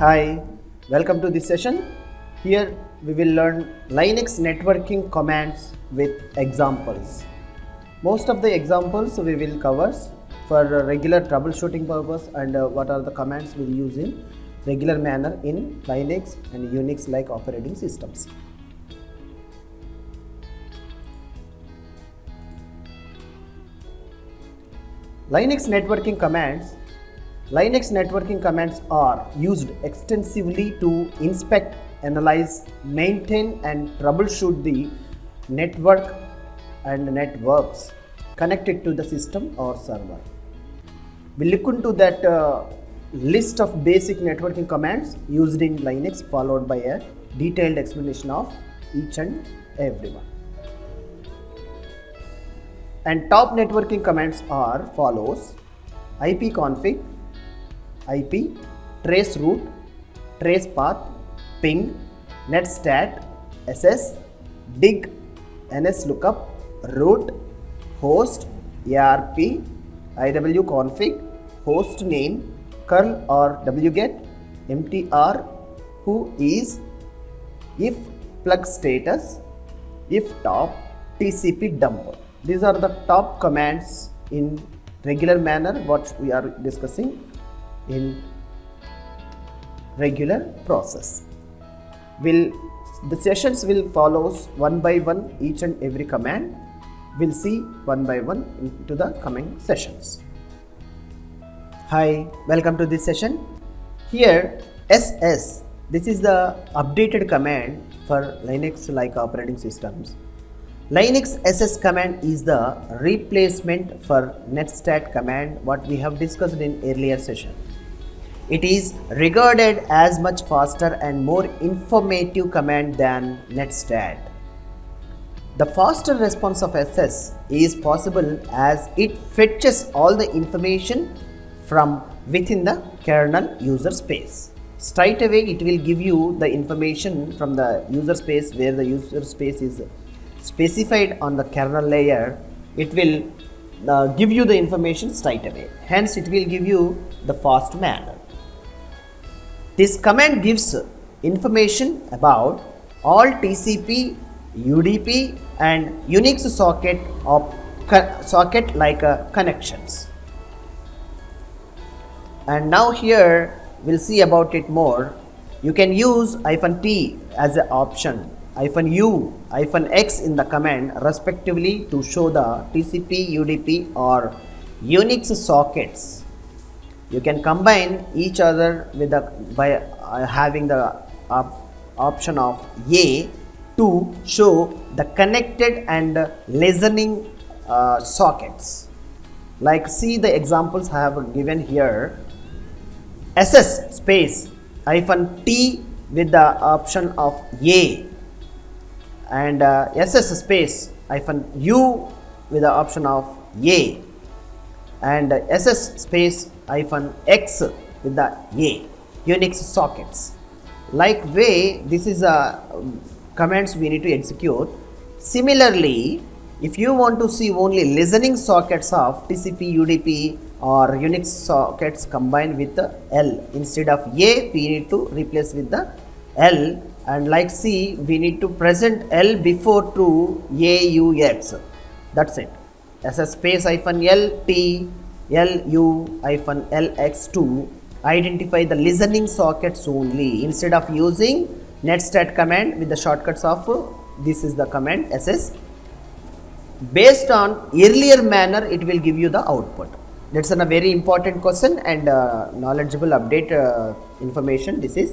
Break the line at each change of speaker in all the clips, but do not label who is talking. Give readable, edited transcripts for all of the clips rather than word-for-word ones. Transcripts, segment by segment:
Hi, welcome to this session. Here we will learn Linux networking commands with examples. Most of the examples we will cover for regular troubleshooting purpose and what are the commands we will use in regular manner in Linux and Unix like operating systems. Linux networking commands are used extensively to inspect, analyze, maintain and troubleshoot the network and networks connected to the system or server. We look into that list of basic networking commands used in Linux, followed by a detailed explanation of each and every one. And top networking commands are follows: ipconfig, IP, trace route, trace path, ping, netstat, ss, dig, nslookup, root, host, arp, iwconfig, host name, curl or wget, mtr, who is, if plug status, if top, tcp dump. These are the top commands in regular manner what we are discussing in regular process. The sessions will follow one by one each and every command. We'll see one by one into the coming sessions. Hi, welcome to this session. Here ss, this is the updated command for Linux like operating systems. Linux ss command is the replacement for netstat command what we have discussed in earlier session. It is regarded as much faster and more informative command than netstat. The faster response of ss is possible as it fetches all the information from within the kernel user space. Straight away it will give you the information from the user space where the user space is specified on the kernel layer. It will give you the information straight away. Hence it will give you the fast manner. This command gives information about all TCP, UDP and Unix socket like connections. And now here we'll see about it more. You can use -t as an option, -u, -x in the command respectively to show the TCP, UDP or Unix sockets. You can combine each other with by having the option of A to show the connected and listening sockets. Like see the examples I have given here. ss space -t with the option of A and ss space -u with the option of A and ss space -x with the A Unix sockets. Like way this is a commands we need to execute. Similarly, if you want to see only listening sockets of TCP, UDP or Unix sockets combined with the L instead of A, we need to replace with the L, and like C we need to present L before to AUX. That's it. ss space -LT LU-LX to identify the listening sockets only instead of using netstat command with the shortcuts of this is the command ss. Based on earlier manner it will give you the output. That's a very important question and knowledgeable update information this is.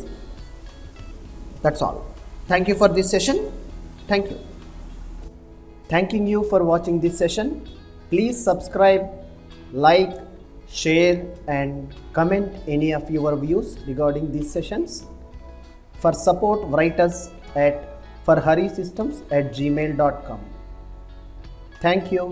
That's all. Thank you for this session. Thank you. Thanking you for watching this session. Please subscribe, like, share and comment any of your views regarding these sessions. For support, write us at harisystems@gmail.com. Thank you.